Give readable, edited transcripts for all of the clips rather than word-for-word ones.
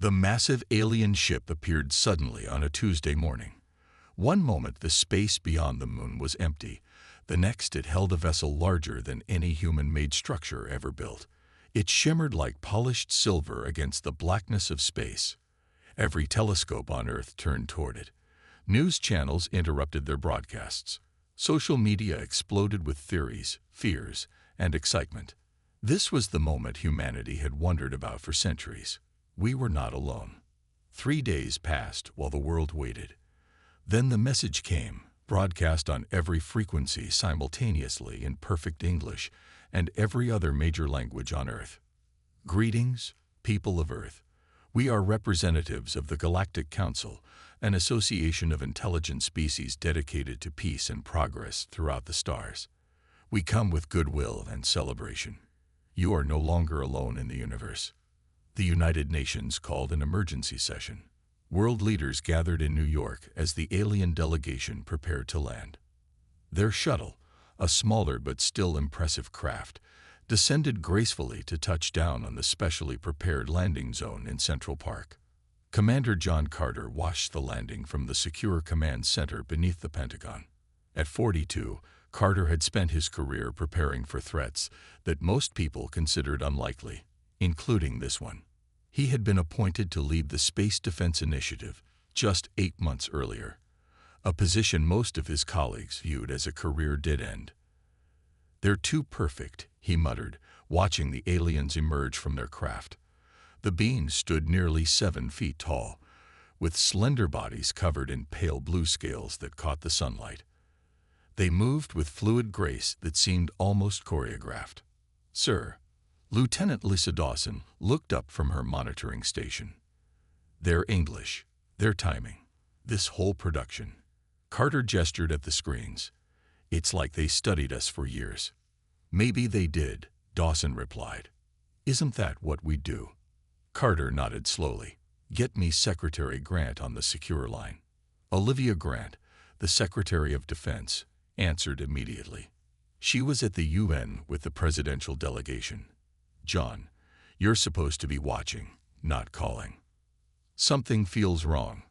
The massive alien ship appeared suddenly on a Tuesday morning. One moment the space beyond the moon was empty. The next it held a vessel larger than any human-made structure ever built. It shimmered like polished silver against the blackness of space. Every telescope on Earth turned toward it. News channels interrupted their broadcasts. Social media exploded with theories, fears, and excitement. This was the moment humanity had wondered about for centuries. We were not alone. 3 days passed while the world waited. Then the message came, broadcast on every frequency simultaneously in perfect English and every other major language on Earth. Greetings, people of Earth. We are representatives of the Galactic Council, an association of intelligent species dedicated to peace and progress throughout the stars. We come with goodwill and celebration. You are no longer alone in the universe. The United Nations called an emergency session. World leaders gathered in New York as the alien delegation prepared to land. Their shuttle, a smaller but still impressive craft, descended gracefully to touch down on the specially prepared landing zone in Central Park. Commander John Carter watched the landing from the secure command center beneath the Pentagon. At 42, Carter had spent his career preparing for threats that most people considered unlikely, including this one. He had been appointed to lead the Space Defense Initiative just 8 months earlier, a position most of his colleagues viewed as a career dead-end. "They're too perfect," he muttered, watching the aliens emerge from their craft. The beings stood nearly 7 feet tall, with slender bodies covered in pale blue scales that caught the sunlight. They moved with fluid grace that seemed almost choreographed. "Sir," Lieutenant Lisa Dawson looked up from her monitoring station. "Their English, their timing, this whole production." Carter gestured at the screens. "It's like they studied us for years." "Maybe they did," Dawson replied. "Isn't that what we do?" Carter nodded slowly. "Get me Secretary Grant on the secure line." Olivia Grant, the Secretary of Defense, answered immediately. She was at the UN with the presidential delegation. "John, you're supposed to be watching, not calling." "Something feels wrong,"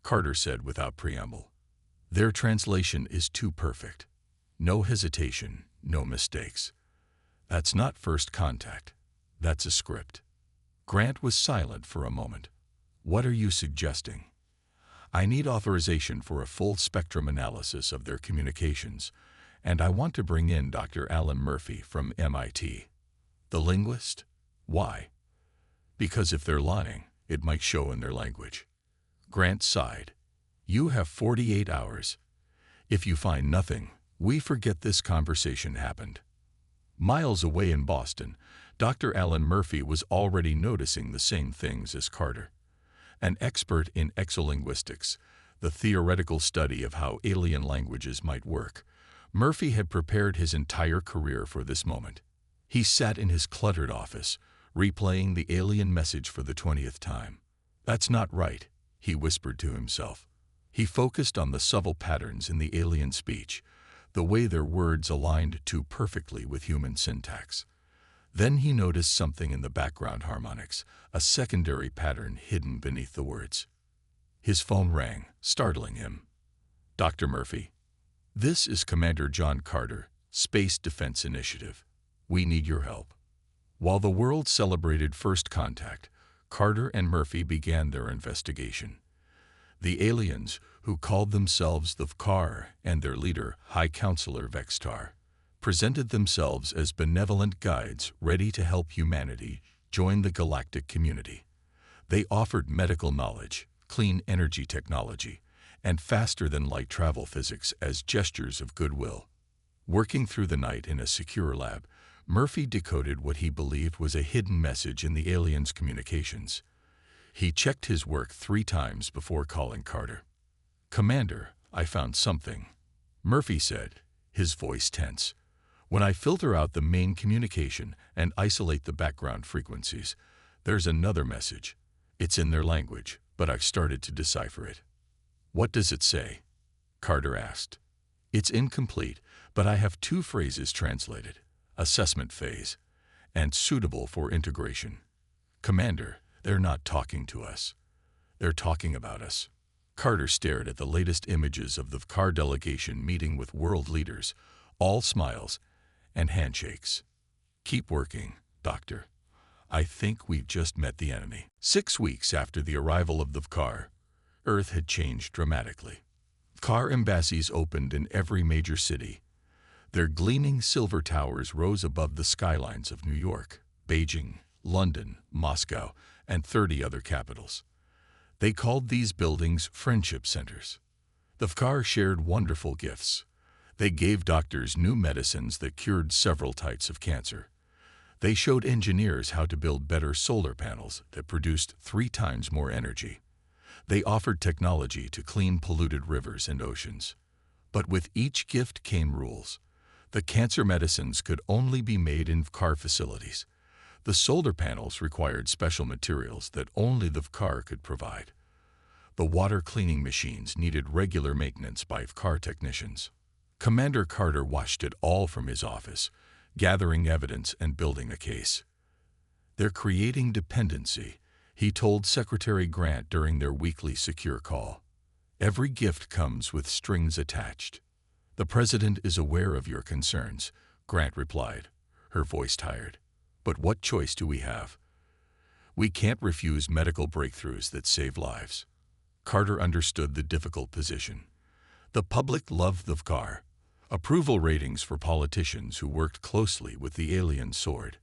Carter said without preamble. "Their translation is too perfect. No hesitation, no mistakes. That's not first contact. That's a script." Grant was silent for a moment. "What are you suggesting?" "I need authorization for a full spectrum analysis of their communications, and I want to bring in Dr. Alan Murphy from MIT. "The linguist? Why?" "Because if they're lying, it might show in their language." Grant sighed. "You have 48 hours. If you find nothing, we forget this conversation happened." Miles away in Boston, Dr. Alan Murphy was already noticing the same things as Carter. An expert in exolinguistics, the theoretical study of how alien languages might work, Murphy had prepared his entire career for this moment. He sat in his cluttered office, replaying the alien message for the 20th time. "That's not right," he whispered to himself. He focused on the subtle patterns in the alien speech, the way their words aligned too perfectly with human syntax. Then he noticed something in the background harmonics, a secondary pattern hidden beneath the words. His phone rang, startling him. "Dr. Murphy, this is Commander John Carter, Space Defense Initiative. We need your help." While the world celebrated first contact, Carter and Murphy began their investigation. The aliens, who called themselves the Vkar and their leader, High Counselor Vextar, presented themselves as benevolent guides ready to help humanity join the galactic community. They offered medical knowledge, clean energy technology, and faster-than-light travel physics as gestures of goodwill. Working through the night in a secure lab, Murphy decoded what he believed was a hidden message in the aliens' communications. He checked his work 3 times before calling Carter. "Commander, I found something," Murphy said, his voice tense. "When I filter out the main communication and isolate the background frequencies, there's another message. It's in their language, but I've started to decipher it." "What does it say?" Carter asked. "It's incomplete, but I have 2 phrases translated: assessment phase and suitable for integration." "Commander, They're not talking to us. They're talking about us. Carter stared at the latest images of the car delegation meeting with world leaders, all smiles and handshakes. Keep working, Doctor. I think we've just met the enemy. 6 weeks after the arrival of the car, Earth had changed dramatically. Car embassies opened in every major city. Their gleaming silver towers rose above the skylines of New York, Beijing, London, Moscow, and 30 other capitals. They called these buildings friendship centers. The car shared wonderful gifts. They gave doctors new medicines that cured several types of cancer. They showed engineers how to build better solar panels that produced 3 times more energy. They offered technology to clean polluted rivers and oceans. But with each gift came rules. The cancer medicines could only be made in car facilities. The solar panels required special materials that only the car could provide. The water cleaning machines needed regular maintenance by car technicians. Commander Carter watched it all from his office, gathering evidence and building a case. They're creating dependency, he told Secretary Grant during their weekly secure call. Every gift comes with strings attached. The President is aware of your concerns, Grant replied, her voice tired. But what choice do we have? We can't refuse medical breakthroughs that save lives. Carter understood the difficult position. The public loved the car. Approval ratings for politicians who worked closely with the alien soared.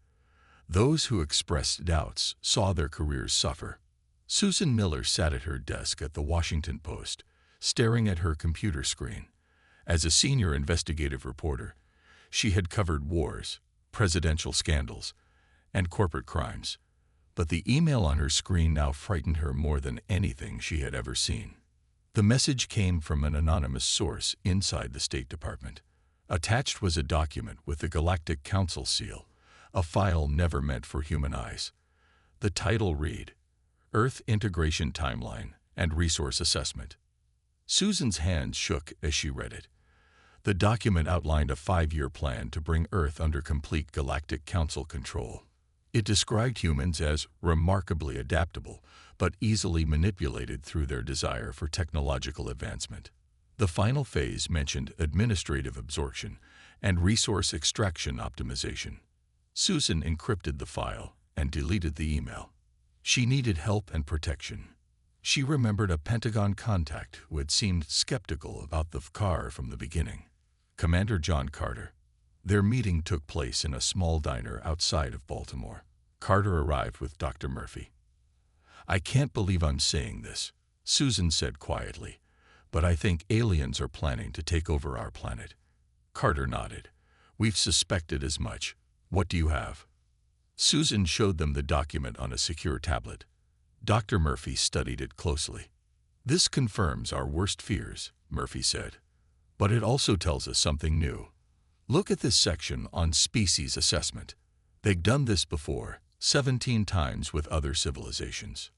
Those who expressed doubts saw their careers suffer. Susan Miller sat at her desk at the Washington Post, staring at her computer screen. As a senior investigative reporter, she had covered wars, presidential scandals, and corporate crimes. But the email on her screen now frightened her more than anything she had ever seen. The message came from an anonymous source inside the State Department. Attached was a document with the Galactic Council seal, a file never meant for human eyes. The title read, Earth Integration Timeline and Resource Assessment. Susan's hands shook as she read it. The document outlined a 5-year plan to bring Earth under complete Galactic Council control. It described humans as remarkably adaptable, but easily manipulated through their desire for technological advancement. The final phase mentioned administrative absorption and resource extraction optimization. Susan encrypted the file and deleted the email. She needed help and protection. She remembered a Pentagon contact who had seemed skeptical about the car from the beginning. Commander John Carter. Their meeting took place in a small diner outside of Baltimore. Carter arrived with Dr. Murphy. I can't believe I'm saying this, Susan said quietly, but I think aliens are planning to take over our planet. Carter nodded. We've suspected as much. What do you have? Susan showed them the document on a secure tablet. Dr. Murphy studied it closely. This confirms our worst fears, Murphy said. But it also tells us something new. Look at this section on species assessment. They've done this before, 17 times with other civilizations.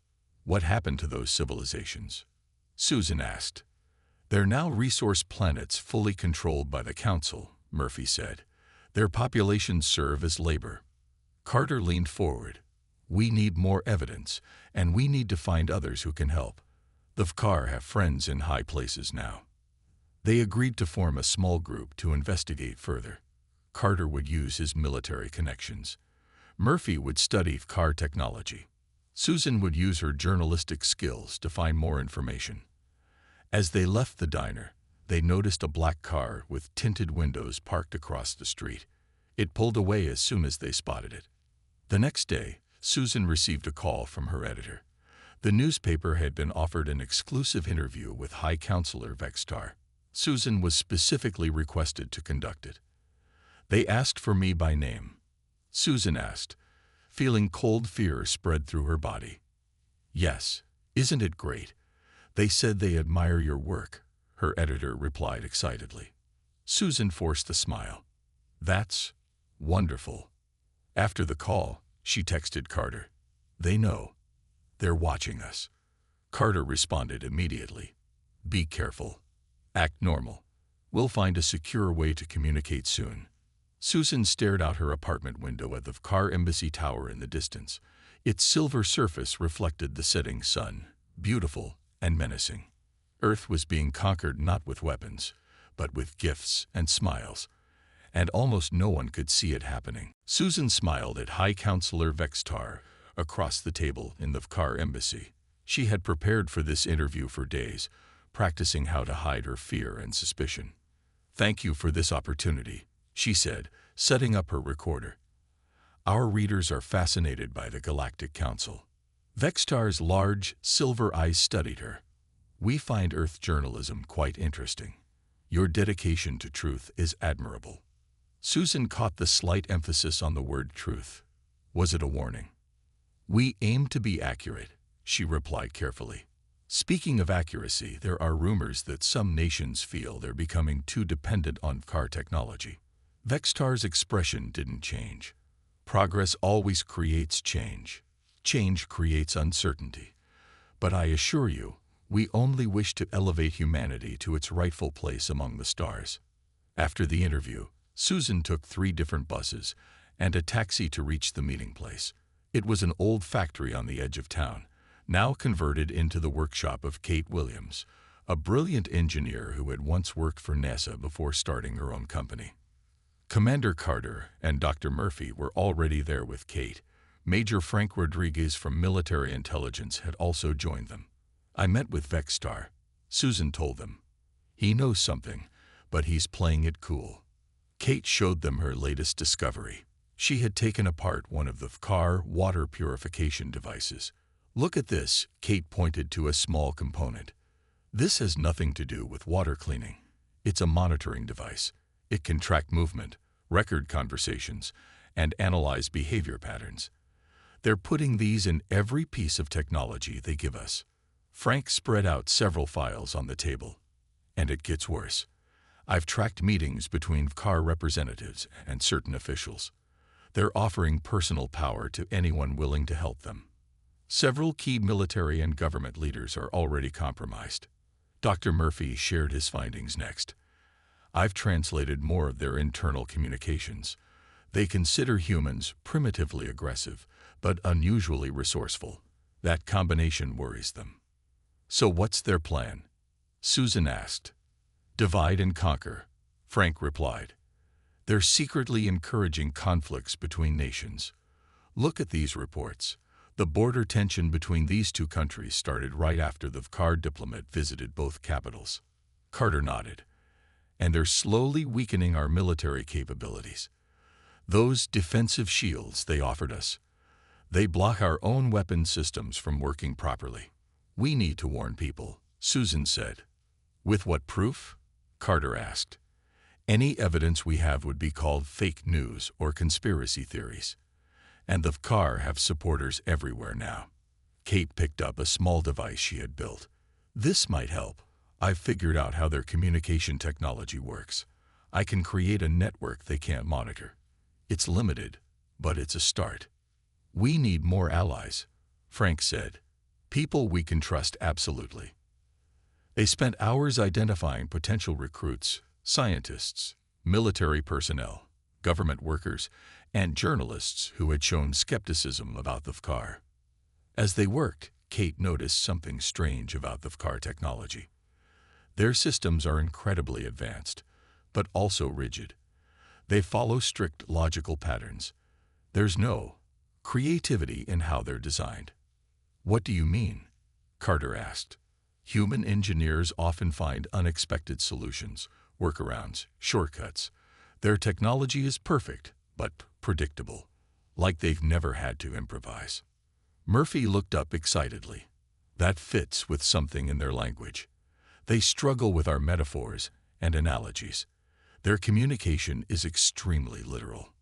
What happened to those civilizations? Susan asked. They're now resource planets fully controlled by the Council, Murphy said. Their populations serve as labor. Carter leaned forward. We need more evidence, and we need to find others who can help. The Vkar have friends in high places now. They agreed to form a small group to investigate further. Carter would use his military connections. Murphy would study Vkar technology. Susan would use her journalistic skills to find more information. As they left the diner, they noticed a black car with tinted windows parked across the street. It pulled away as soon as they spotted it. The next day, Susan received a call from her editor. The newspaper had been offered an exclusive interview with High Counselor Vextar. Susan was specifically requested to conduct it. They asked for me by name. Susan asked, feeling cold fear spread through her body. Yes, isn't it great? They said they admire your work, her editor replied excitedly. Susan forced a smile. That's wonderful. After the call, she texted Carter. They know. They're watching us. Carter responded immediately. Be careful. Act normal. We'll find a secure way to communicate soon. Susan stared out her apartment window at the Vkar embassy tower in the distance. Its silver surface reflected the setting sun, beautiful and menacing. Earth was being conquered not with weapons, but with gifts and smiles, and almost no one could see it happening. Susan smiled at High Counselor Vextar across the table in the Vkar embassy. She had prepared for this interview for days, practicing how to hide her fear and suspicion. "Thank you for this opportunity," she said, setting up her recorder. "Our readers are fascinated by the Galactic Council." Vextar's large, silver eyes studied her. "We find Earth journalism quite interesting. Your dedication to truth is admirable." Susan caught the slight emphasis on the word truth. Was it a warning? "We aim to be accurate," she replied carefully. "Speaking of accuracy, there are rumors that some nations feel they're becoming too dependent on car technology." Vextar's expression didn't change. "Progress always creates change. Change creates uncertainty. But I assure you, we only wish to elevate humanity to its rightful place among the stars." After the interview, Susan took 3 different buses and a taxi to reach the meeting place. It was an old factory on the edge of town, now converted into the workshop of Kate Williams, a brilliant engineer who had once worked for NASA before starting her own company. Commander Carter and Dr. Murphy were already there with Kate. Major Frank Rodriguez from Military Intelligence had also joined them. "I met with Vextar," Susan told them. "He knows something, but he's playing it cool." Kate showed them her latest discovery. She had taken apart one of the Vkar water purification devices. "Look at this," Kate pointed to a small component. "This has nothing to do with water cleaning. It's a monitoring device. It can track movement, record conversations, and analyze behavior patterns. They're putting these in every piece of technology they give us." Frank spread out several files on the table. "And it gets worse. I've tracked meetings between Vkar representatives and certain officials. They're offering personal power to anyone willing to help them. Several key military and government leaders are already compromised." Dr. Murphy shared his findings next. "I've translated more of their internal communications. They consider humans primitively aggressive, but unusually resourceful. That combination worries them." "So what's their plan?" Susan asked. "Divide and conquer," Frank replied. "They're secretly encouraging conflicts between nations. Look at these reports. The border tension between these 2 countries started right after the Vkar diplomat visited both capitals." Carter nodded. "And they're slowly weakening our military capabilities. Those defensive shields they offered us, they block our own weapon systems from working properly. We need to warn people," Susan said. "With what proof?" Carter asked. "Any evidence we have would be called fake news or conspiracy theories. And the Vkar have supporters everywhere now." Kate picked up a small device she had built. "This might help. I've figured out how their communication technology works. I can create a network they can't monitor. It's limited, but it's a start." "We need more allies," Frank said. "People we can trust absolutely." They spent hours identifying potential recruits, scientists, military personnel, government workers, and journalists who had shown skepticism about the Vkar. As they worked, Kate noticed something strange about the Vkar technology. Their systems are incredibly advanced, but also rigid. They follow strict logical patterns. There's no creativity in how they're designed. "What do you mean?" Carter asked. "Human engineers often find unexpected solutions, workarounds, shortcuts. Their technology is perfect, but predictable, like they've never had to improvise." Murphy looked up excitedly. "That fits with something in their language. They struggle with our metaphors and analogies. Their communication is extremely literal."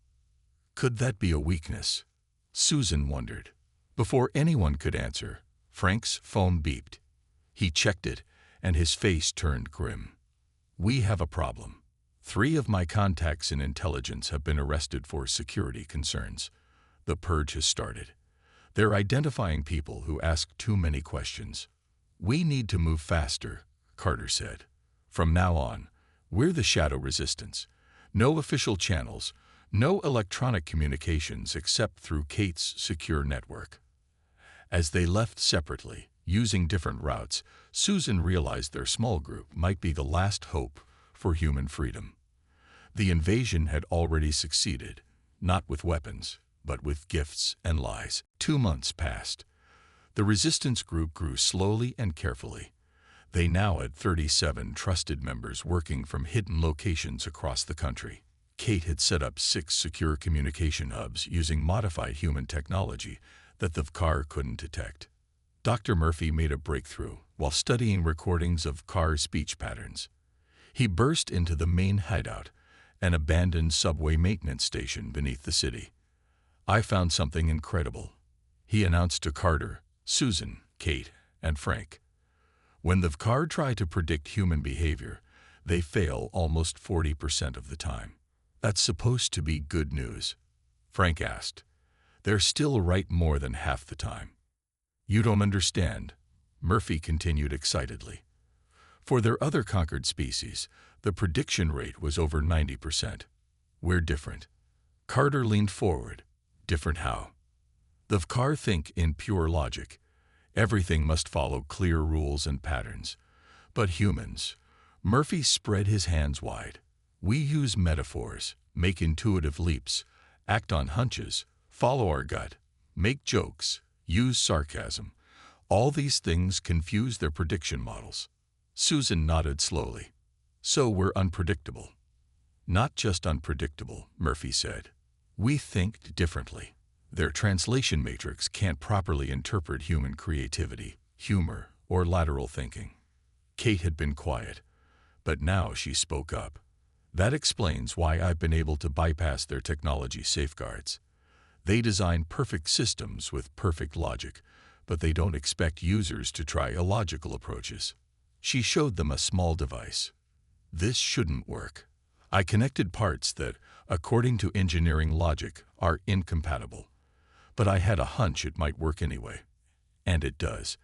Could that be a weakness? Susan wondered. Before anyone could answer, Frank's phone beeped. He checked it, and his face turned grim. "We have a problem. 3 of my contacts in intelligence have been arrested for security concerns. The purge has started. They're identifying people who ask too many questions. We need to move faster," Carter said. "From now on, we're the shadow resistance. No official channels, no electronic communications except through Kate's secure network." As they left separately, using different routes, Susan realized their small group might be the last hope for human freedom. The invasion had already succeeded, not with weapons, but with gifts and lies. 2 months passed. The resistance group grew slowly and carefully. They now had 37 trusted members working from hidden locations across the country. Kate had set up 6 secure communication hubs using modified human technology that the VCAR couldn't detect. Dr. Murphy made a breakthrough while studying recordings of CAR speech patterns. He burst into the main hideout, an abandoned subway maintenance station beneath the city. "I found something incredible," he announced to Carter, Susan, Kate, and Frank. When the VCAR try to predict human behavior, they fail almost 40% of the time. "That's supposed to be good news?" Frank asked. "They're still right more than half the time." "You don't understand," Murphy continued excitedly. "For their other conquered species, the prediction rate was over 90%. We're different." Carter leaned forward. "Different how?" "The VCAR think in pure logic. Everything must follow clear rules and patterns. But humans," Murphy spread his hands wide, "we use metaphors, make intuitive leaps, act on hunches, follow our gut, make jokes, use sarcasm. All these things confuse their prediction models." Susan nodded slowly. "So we're unpredictable." "Not just unpredictable," Murphy said. "We think differently. Their translation matrix can't properly interpret human creativity, humor, or lateral thinking." Kate had been quiet, but now she spoke up. "That explains why I've been able to bypass their technology safeguards. They design perfect systems with perfect logic, but they don't expect users to try illogical approaches." She showed them a small device. "This shouldn't work. I connected parts that, according to engineering logic, are incompatible. But I had a hunch it might work anyway. And it does.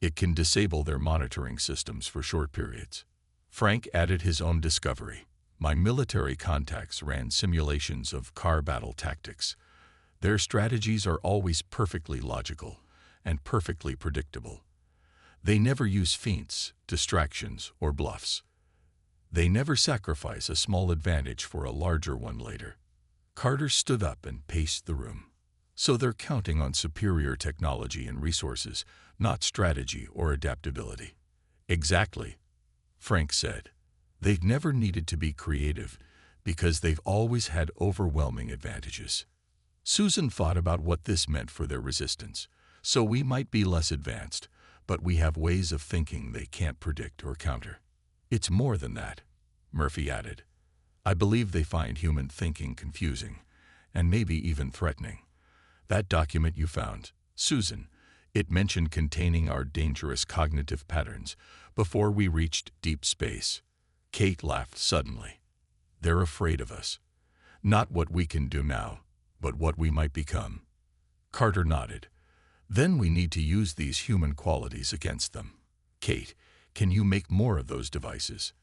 It can disable their monitoring systems for short periods." Frank added his own discovery. "My military contacts ran simulations of car battle tactics. Their strategies are always perfectly logical and perfectly predictable. They never use feints, distractions, or bluffs. They never sacrifice a small advantage for a larger one later." Carter stood up and paced the room. "So they're counting on superior technology and resources, not strategy or adaptability." "Exactly," Frank said. "They've never needed to be creative because they've always had overwhelming advantages." Susan thought about what this meant for their resistance. "So we might be less advanced, but we have ways of thinking they can't predict or counter." "It's more than that," Murphy added. "I believe they find human thinking confusing, and maybe even threatening. That document you found, Susan, it mentioned containing our dangerous cognitive patterns before we reached deep space." Kate laughed suddenly. "They're afraid of us. Not what we can do now, but what we might become." Carter nodded. "Then we need to use these human qualities against them. Kate, can you make more of those devices?"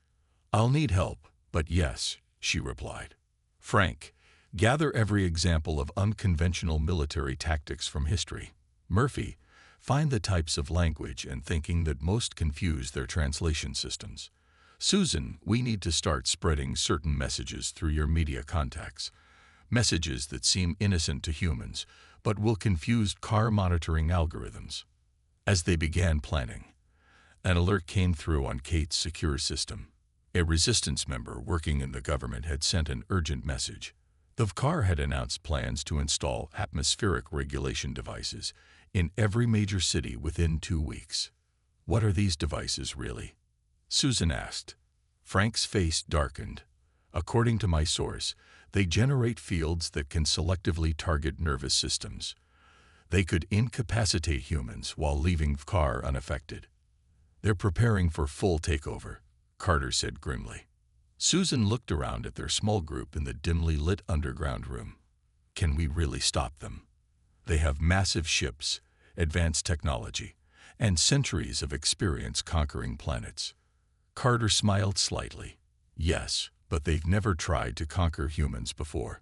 "I'll need help, but yes," she replied. "Frank, gather every example of unconventional military tactics from history. Murphy, find the types of language and thinking that most confuse their translation systems. Susan, we need to start spreading certain messages through your media contacts. Messages that seem innocent to humans, but will confuse car monitoring algorithms." As they began planning, an alert came through on Kate's secure system. A resistance member working in the government had sent an urgent message. The VCAR had announced plans to install atmospheric regulation devices in every major city within 2 weeks. "What are these devices really?" Susan asked. Frank's face darkened. "According to my source, they generate fields that can selectively target nervous systems. They could incapacitate humans while leaving VCAR unaffected." "They're preparing for full takeover," Carter said grimly. Susan looked around at their small group in the dimly lit underground room. "Can we really stop them? They have massive ships, advanced technology, and centuries of experience conquering planets." Carter smiled slightly. "Yes, but they've never tried to conquer humans before.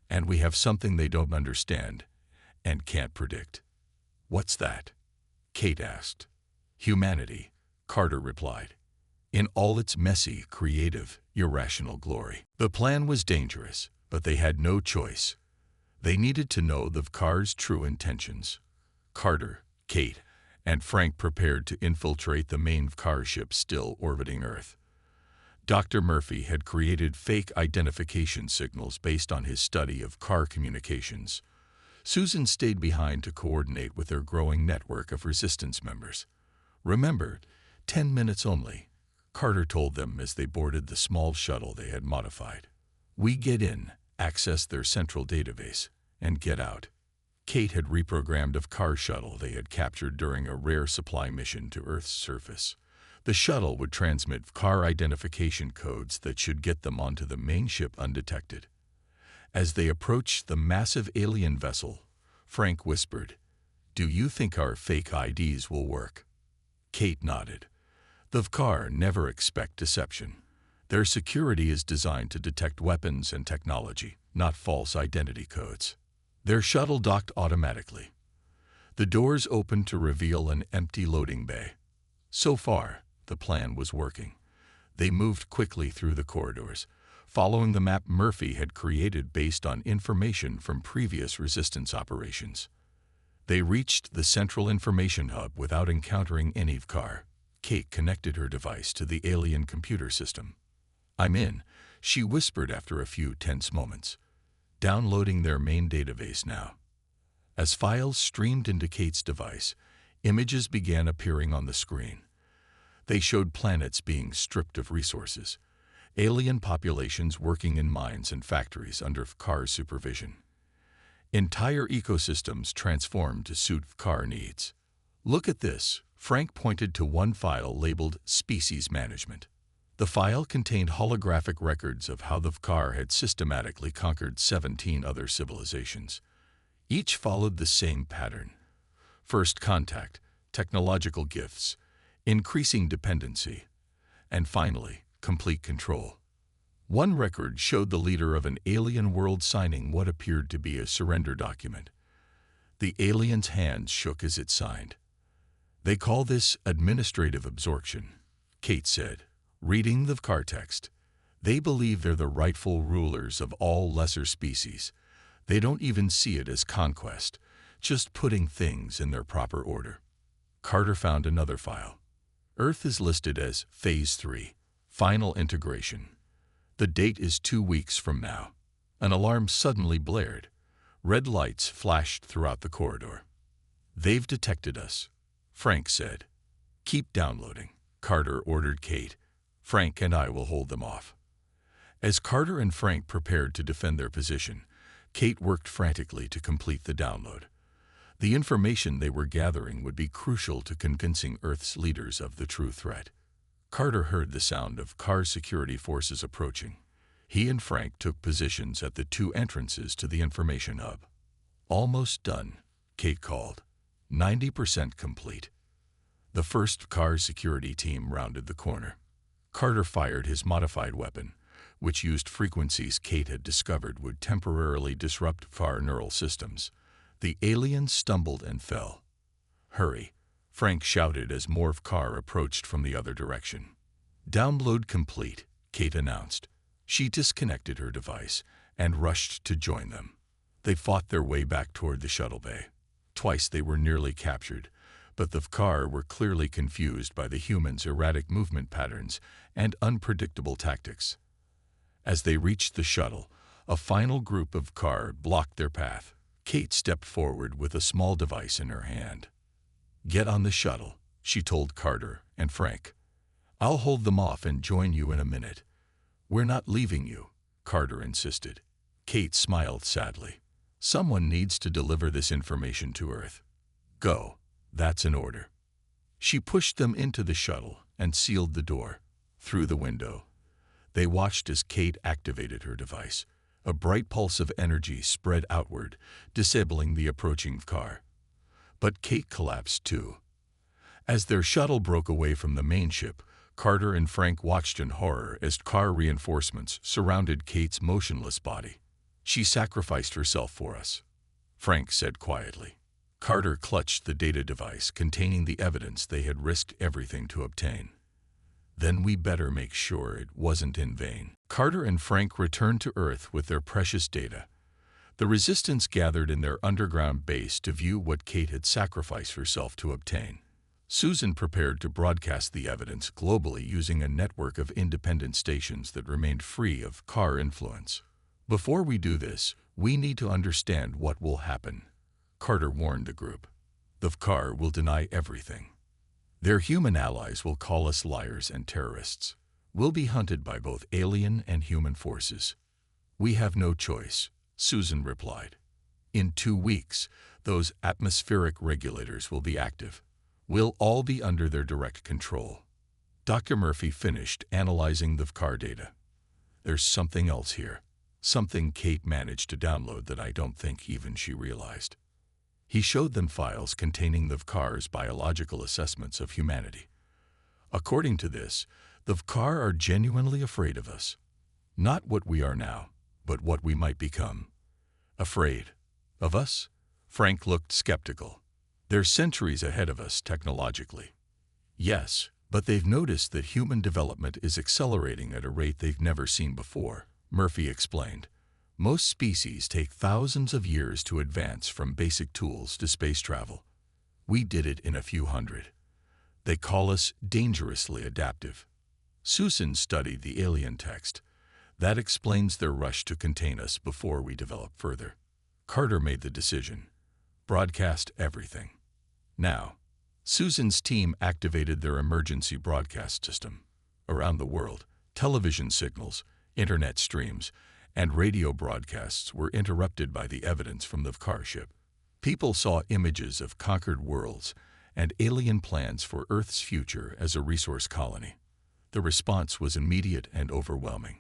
And we have something they don't understand and can't predict." "What's that?" Kate asked. "Humanity," Carter replied, in all its messy, creative, irrational glory. The plan was dangerous, but they had no choice. They needed to know the Vkar's true intentions. Carter, Kate, and Frank prepared to infiltrate the main Vkar ship still orbiting Earth. Dr. Murphy had created fake identification signals based on his study of car communications. Susan stayed behind to coordinate with their growing network of resistance members. "Remember, 10 minutes only," Carter told them as they boarded the small shuttle they had modified. "We get in, access their central database, and get out." Kate had reprogrammed a car shuttle they had captured during a rare supply mission to Earth's surface. The shuttle would transmit car identification codes that should get them onto the main ship undetected. As they approached the massive alien vessel, Frank whispered, "Do you think our fake IDs will work?" Kate nodded. The Vkar never expect deception. Their security is designed to detect weapons and technology, not false identity codes. Their shuttle docked automatically. The doors opened to reveal an empty loading bay. So far, the plan was working. They moved quickly through the corridors, following the map Murphy had created based on information from previous resistance operations. They reached the central information hub without encountering any Vkar. Kate connected her device to the alien computer system. "I'm in," she whispered after a few tense moments. Downloading their main database now. As files streamed into Kate's device, images began appearing on the screen. They showed planets being stripped of resources, alien populations working in mines and factories under Vkar's supervision. Entire ecosystems transformed to suit Vkar needs. "Look at this," Frank pointed to one file labeled Species Management. The file contained holographic records of how the Vkar had systematically conquered 17 other civilizations. Each followed the same pattern: first contact, technological gifts, increasing dependency, and finally, complete control. One record showed the leader of an alien world signing what appeared to be a surrender document. The alien's hands shook as it signed. "They call this administrative absorption," Kate said, reading the Vkar text. "They believe they're the rightful rulers of all lesser species. They don't even see it as conquest, just putting things in their proper order." Carter found another file. Earth is listed as Phase 3, Final Integration. The date is 2 weeks from now. An alarm suddenly blared. Red lights flashed throughout the corridor. "They've detected us," Frank said. "Keep downloading," Carter ordered Kate. "Frank and I will hold them off." As Carter and Frank prepared to defend their position, Kate worked frantically to complete the download. The information they were gathering would be crucial to convincing Earth's leaders of the true threat. Carter heard the sound of car security forces approaching. He and Frank took positions at the 2 entrances to the information hub. "Almost done," Kate called. 90% complete. The first car security team rounded the corner. Carter fired his modified weapon, which used frequencies Kate had discovered would temporarily disrupt Vkar neural systems. The aliens stumbled and fell. "Hurry," Frank shouted as more Vkar approached from the other direction. "Download complete," Kate announced. She disconnected her device and rushed to join them. They fought their way back toward the shuttle bay. Twice they were nearly captured, but the Vkar were clearly confused by the humans' erratic movement patterns and unpredictable tactics. As they reached the shuttle, a final group of Vkar blocked their path. Kate stepped forward with a small device in her hand. "Get on the shuttle," she told Carter and Frank. "I'll hold them off and join you in a minute." "We're not leaving you," Carter insisted. Kate smiled sadly. "Someone needs to deliver this information to Earth. Go, that's an order." She pushed them into the shuttle and sealed the door. Through the window, they watched as Kate activated her device. A bright pulse of energy spread outward, disabling the approaching Vkar. But Kate collapsed too. As their shuttle broke away from the main ship, Carter and Frank watched in horror as car reinforcements surrounded Kate's motionless body. "She sacrificed herself for us," Frank said quietly. Carter clutched the data device containing the evidence they had risked everything to obtain. Then we better make sure it wasn't in vain. Carter and Frank returned to Earth with their precious data. The Resistance gathered in their underground base to view what Kate had sacrificed herself to obtain. Susan prepared to broadcast the evidence globally using a network of independent stations that remained free of Car influence. Before we do this, we need to understand what will happen, Carter warned the group. The Car will deny everything. Their human allies will call us liars and terrorists. We'll be hunted by both alien and human forces. We have no choice, Susan replied. In 2 weeks, those atmospheric regulators will be active. We'll all be under their direct control. Dr. Murphy finished analyzing the Car data. There's something else here. Something Kate managed to download that I don't think even she realized. He showed them files containing the Car's biological assessments of humanity. According to this, the Car are genuinely afraid of us. Not what we are now, but what we might become. Afraid of us? Frank looked skeptical. They're centuries ahead of us technologically. Yes, but they've noticed that human development is accelerating at a rate they've never seen before, Murphy explained. Most species take thousands of years to advance from basic tools to space travel. We did it in a few hundred. They call us dangerously adaptive. Susan studied the alien text. That explains their rush to contain us before we develop further. Carter made the decision. Broadcast everything. Now, Susan's team activated their emergency broadcast system. Around the world, television signals, internet streams, and radio broadcasts were interrupted by the evidence from the Car ship. People saw images of conquered worlds and alien plans for Earth's future as a resource colony. The response was immediate and overwhelming.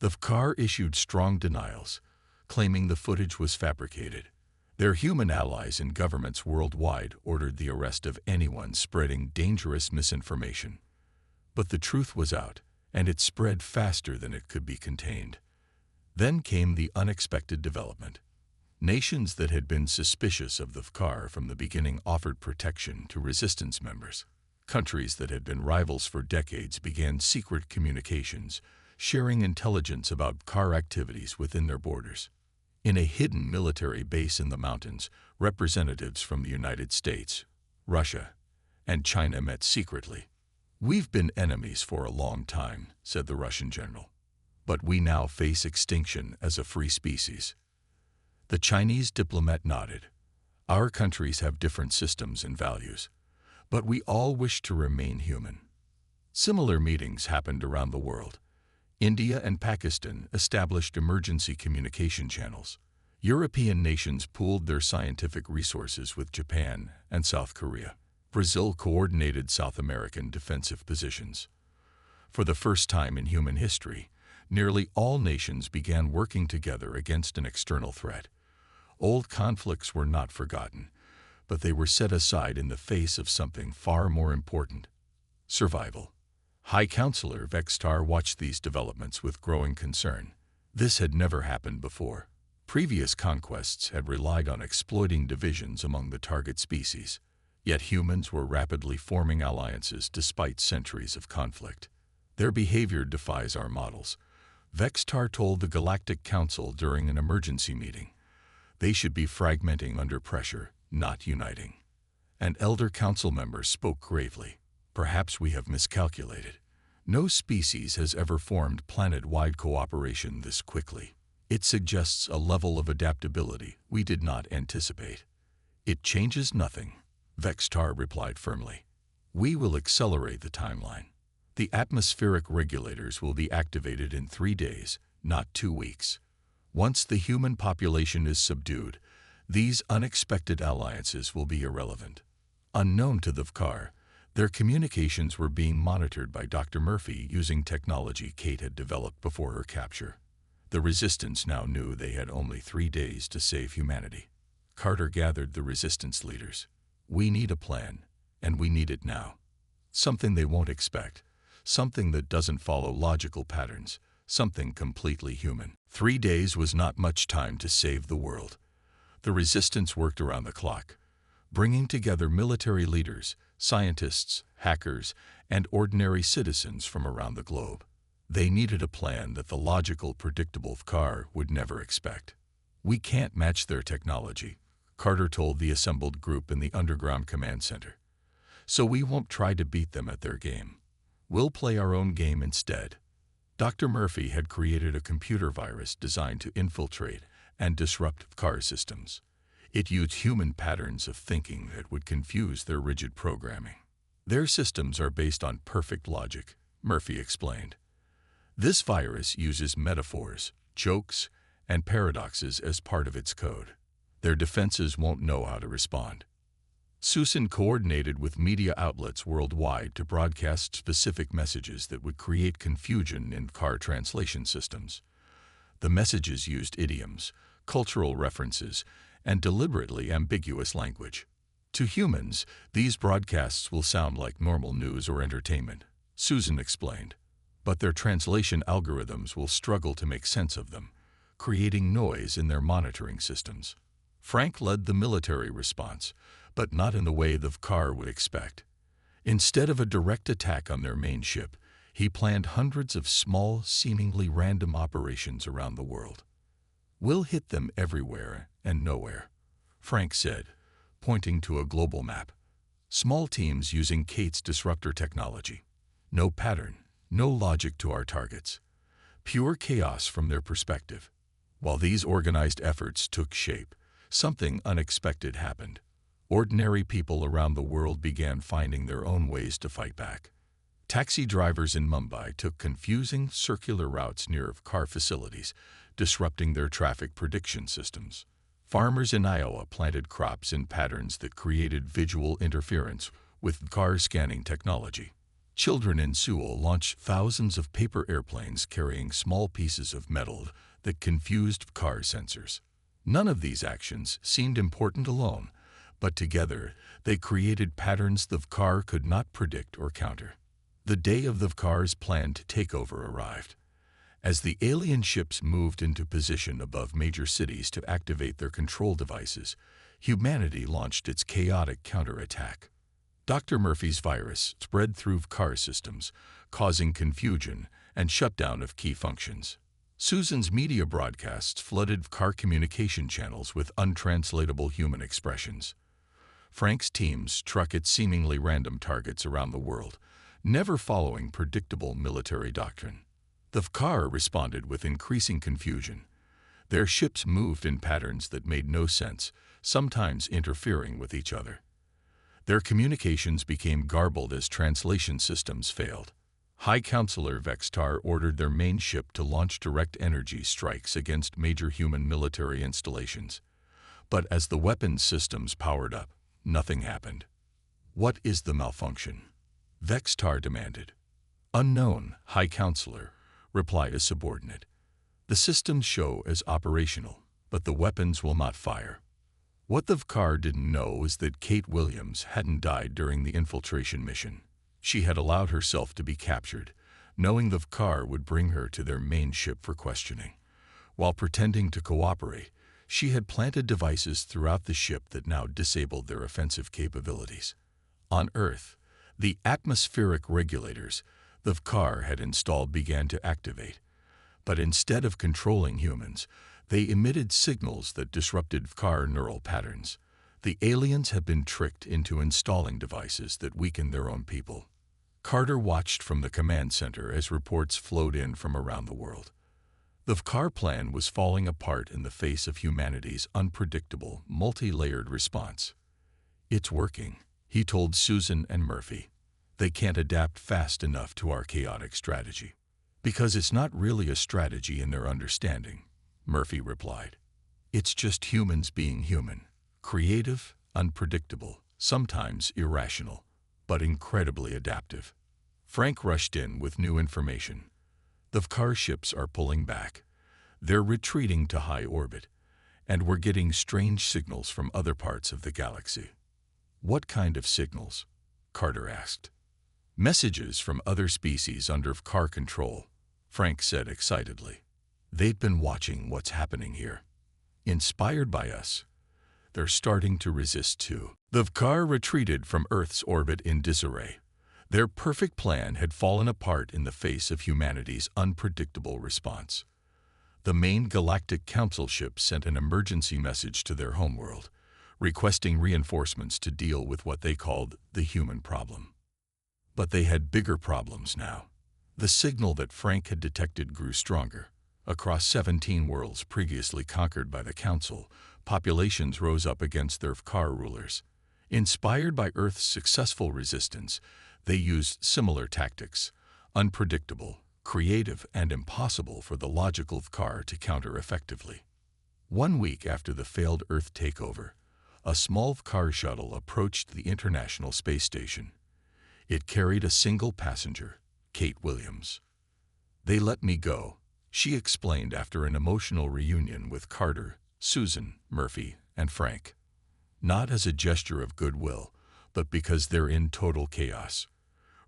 The Car issued strong denials, claiming the footage was fabricated. Their human allies and governments worldwide ordered the arrest of anyone spreading dangerous misinformation. But the truth was out, and it spread faster than it could be contained. Then came the unexpected development. Nations that had been suspicious of the Car from the beginning offered protection to resistance members. Countries that had been rivals for decades began secret communications, sharing intelligence about Car activities within their borders. In a hidden military base in the mountains, representatives from the United States, Russia, and China met secretly. "We've been enemies for a long time," said the Russian general. "But we now face extinction as a free species." The Chinese diplomat nodded. "Our countries have different systems and values, but we all wish to remain human." Similar meetings happened around the world. India and Pakistan established emergency communication channels. European nations pooled their scientific resources with Japan and South Korea. Brazil coordinated South American defensive positions. For the first time in human history, nearly all nations began working together against an external threat. Old conflicts were not forgotten, but they were set aside in the face of something far more important: survival. High Counselor Vextar watched these developments with growing concern. This had never happened before. Previous conquests had relied on exploiting divisions among the target species, yet humans were rapidly forming alliances despite centuries of conflict. Their behavior defies our models, Vextar told the Galactic Council during an emergency meeting. They should be fragmenting under pressure, not uniting. An elder council member spoke gravely. "Perhaps we have miscalculated. No species has ever formed planet-wide cooperation this quickly. It suggests a level of adaptability we did not anticipate." "It changes nothing," Vextar replied firmly. "We will accelerate the timeline. The atmospheric regulators will be activated in 3 days, not 2 weeks. Once the human population is subdued, these unexpected alliances will be irrelevant." Unknown to the Car, their communications were being monitored by Dr. Murphy using technology Kate had developed before her capture. The Resistance now knew they had only 3 days to save humanity. Carter gathered the Resistance leaders. "We need a plan, and we need it now. Something they won't expect, something that doesn't follow logical patterns, something completely human." 3 days was not much time to save the world. The Resistance worked around the clock. bringing together military leaders, scientists, hackers, and ordinary citizens from around the globe. They needed a plan that the logical, predictable car would never expect. "We can't match their technology," Carter told the assembled group in the underground command center. "So we won't try to beat them at their game. We'll play our own game instead." Dr. Murphy had created a computer virus designed to infiltrate and disrupt car systems. It used human patterns of thinking that would confuse their rigid programming. "Their systems are based on perfect logic," Murphy explained. "This virus uses metaphors, jokes, and paradoxes as part of its code. Their defenses won't know how to respond." Susan coordinated with media outlets worldwide to broadcast specific messages that would create confusion in car translation systems. The messages used idioms, cultural references, and deliberately ambiguous language. "To humans, these broadcasts will sound like normal news or entertainment," Susan explained. "But their translation algorithms will struggle to make sense of them, creating noise in their monitoring systems." Frank led the military response, but not in the way the car would expect. Instead of a direct attack on their main ship, he planned hundreds of small, seemingly random operations around the world. "We'll hit them everywhere and nowhere," Frank said, pointing to a global map. "Small teams using Kate's disruptor technology. No pattern, no logic to our targets. Pure chaos from their perspective." While these organized efforts took shape, something unexpected happened. Ordinary people around the world began finding their own ways to fight back. Taxi drivers in Mumbai took confusing, circular routes near car facilities, disrupting their traffic prediction systems. Farmers in Iowa planted crops in patterns that created visual interference with car scanning technology. Children in Seoul launched thousands of paper airplanes carrying small pieces of metal that confused car sensors. None of these actions seemed important alone, but together they created patterns the car could not predict or counter. The day of the car's planned takeover arrived. As the alien ships moved into position above major cities to activate their control devices, humanity launched its chaotic counterattack. Dr. Murphy's virus spread through car systems, causing confusion and shutdown of key functions. Susan's media broadcasts flooded car communication channels with untranslatable human expressions. Frank's teams struck at seemingly random targets around the world, never following predictable military doctrine. The car responded with increasing confusion. Their ships moved in patterns that made no sense, sometimes interfering with each other. Their communications became garbled as translation systems failed. High Counselor Vextar ordered their main ship to launch direct energy strikes against major human military installations. But as the weapons systems powered up, nothing happened. "What is the malfunction?" Vextar demanded. "Unknown, High Counselor," replied a subordinate. "The systems show as operational, but the weapons will not fire." What the car didn't know was that Kate Williams hadn't died during the infiltration mission. She had allowed herself to be captured, knowing the car would bring her to their main ship for questioning. While pretending to cooperate, she had planted devices throughout the ship that now disabled their offensive capabilities. On Earth, the atmospheric regulators the car had installed began to activate. But instead of controlling humans, they emitted signals that disrupted car neural patterns. The aliens had been tricked into installing devices that weakened their own people. Carter watched from the command center as reports flowed in from around the world. The car plan was falling apart in the face of humanity's unpredictable, multi-layered response. "It's working," he told Susan and Murphy. "They can't adapt fast enough to our chaotic strategy." "Because it's not really a strategy in their understanding," Murphy replied. "It's just humans being human, creative, unpredictable, sometimes irrational, but incredibly adaptive." Frank rushed in with new information. "The car ships are pulling back. They're retreating to high orbit, and we're getting strange signals from other parts of the galaxy." "What kind of signals?" Carter asked. "Messages from other species under car control," Frank said excitedly. "They'd been watching what's happening here. Inspired by us, they're starting to resist too. The HFY retreated from Earth's orbit in disarray. Their perfect plan had fallen apart in the face of humanity's unpredictable response. The main Galactic Council ship sent an emergency message to their homeworld, requesting reinforcements to deal with what they called the human problem. But they had bigger problems now. The signal that Frank had detected grew stronger. Across 17 worlds previously conquered by the Council, populations rose up against their HFY rulers. Inspired by Earth's successful resistance, they used similar tactics, unpredictable, creative, and impossible for the logical HFY to counter effectively. 1 week after the failed Earth takeover, a small HFY shuttle approached the International Space Station. It carried a single passenger, Kate Williams. "They let me go," she explained after an emotional reunion with Carter, Susan, Murphy, and Frank. "Not as a gesture of goodwill, but because they're in total chaos.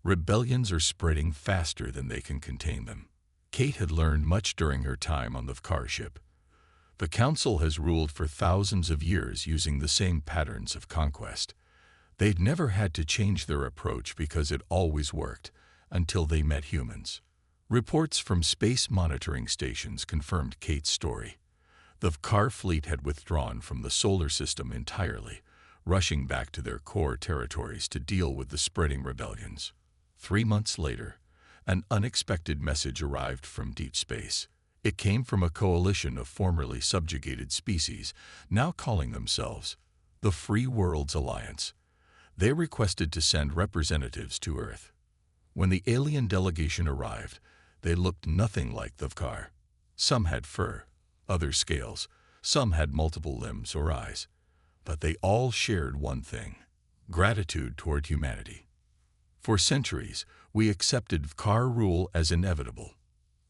Rebellions are spreading faster than they can contain them." Kate had learned much during her time on the HFY ship. The Council has ruled for thousands of years using the same patterns of conquest. They'd never had to change their approach because it always worked, until they met humans. Reports from space monitoring stations confirmed Kate's story. The HFY fleet had withdrawn from the solar system entirely, rushing back to their core territories to deal with the spreading rebellions. 3 months later, an unexpected message arrived from deep space. It came from a coalition of formerly subjugated species, now calling themselves the Free Worlds Alliance. They requested to send representatives to Earth. When the alien delegation arrived, they looked nothing like the HFY. Some had fur, others scales, some had multiple limbs or eyes. But they all shared one thing: gratitude toward humanity. "For centuries, we accepted HFY rule as inevitable,"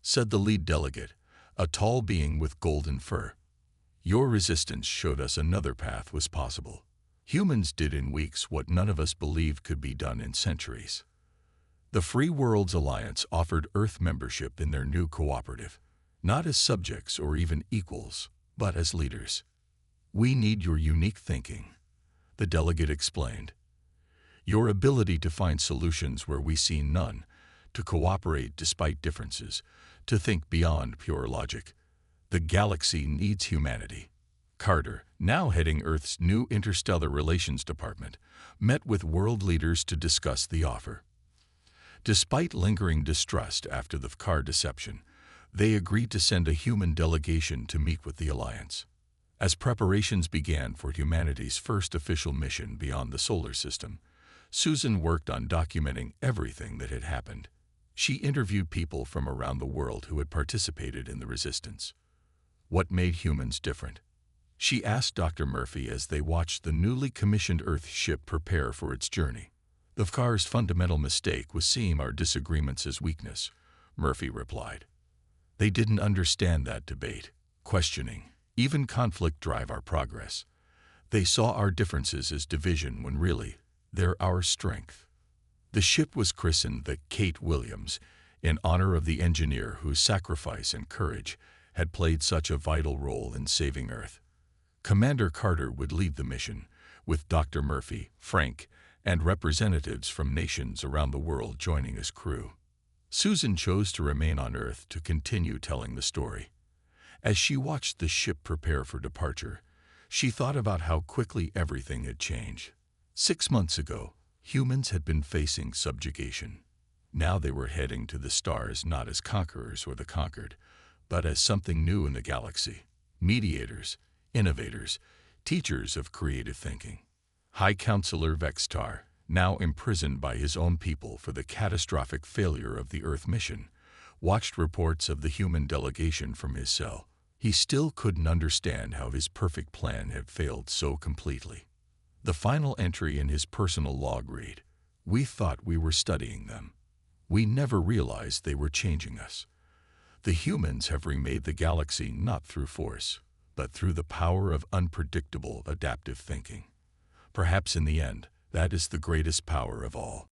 said the lead delegate, a tall being with golden fur. "Your resistance showed us another path was possible. Humans did in weeks what none of us believed could be done in centuries." The Free Worlds Alliance offered Earth membership in their new cooperative, not as subjects or even equals, but as leaders. "We need your unique thinking," the delegate explained. "Your ability to find solutions where we see none, to cooperate despite differences, to think beyond pure logic. The galaxy needs humanity." Carter, now heading Earth's new Interstellar Relations Department, met with world leaders to discuss the offer. Despite lingering distrust after the HFY deception, they agreed to send a human delegation to meet with the Alliance. As preparations began for humanity's first official mission beyond the solar system, Susan worked on documenting everything that had happened. She interviewed people from around the world who had participated in the resistance. What made humans different? She asked Dr. Murphy as they watched the newly commissioned Earth ship prepare for its journey. "The HFY's fundamental mistake was seeing our disagreements as weakness," Murphy replied. "They didn't understand that debate, questioning, even conflict drive our progress. They saw our differences as division when really, they're our strength." The ship was christened the Kate Williams, in honor of the engineer whose sacrifice and courage had played such a vital role in saving Earth. Commander Carter would lead the mission, with Dr. Murphy, Frank, and representatives from nations around the world joining as crew. Susan chose to remain on Earth to continue telling the story. As she watched the ship prepare for departure, she thought about how quickly everything had changed. 6 months ago, humans had been facing subjugation. Now they were heading to the stars not as conquerors or the conquered, but as something new in the galaxy: mediators, innovators, teachers of creative thinking. High Counselor Vextar, now imprisoned by his own people for the catastrophic failure of the Earth mission, watched reports of the human delegation from his cell. He still couldn't understand how his perfect plan had failed so completely. The final entry in his personal log read, "We thought we were studying them. We never realized they were changing us. The humans have remade the galaxy not through force, but through the power of unpredictable adaptive thinking. Perhaps in the end, that is the greatest power of all."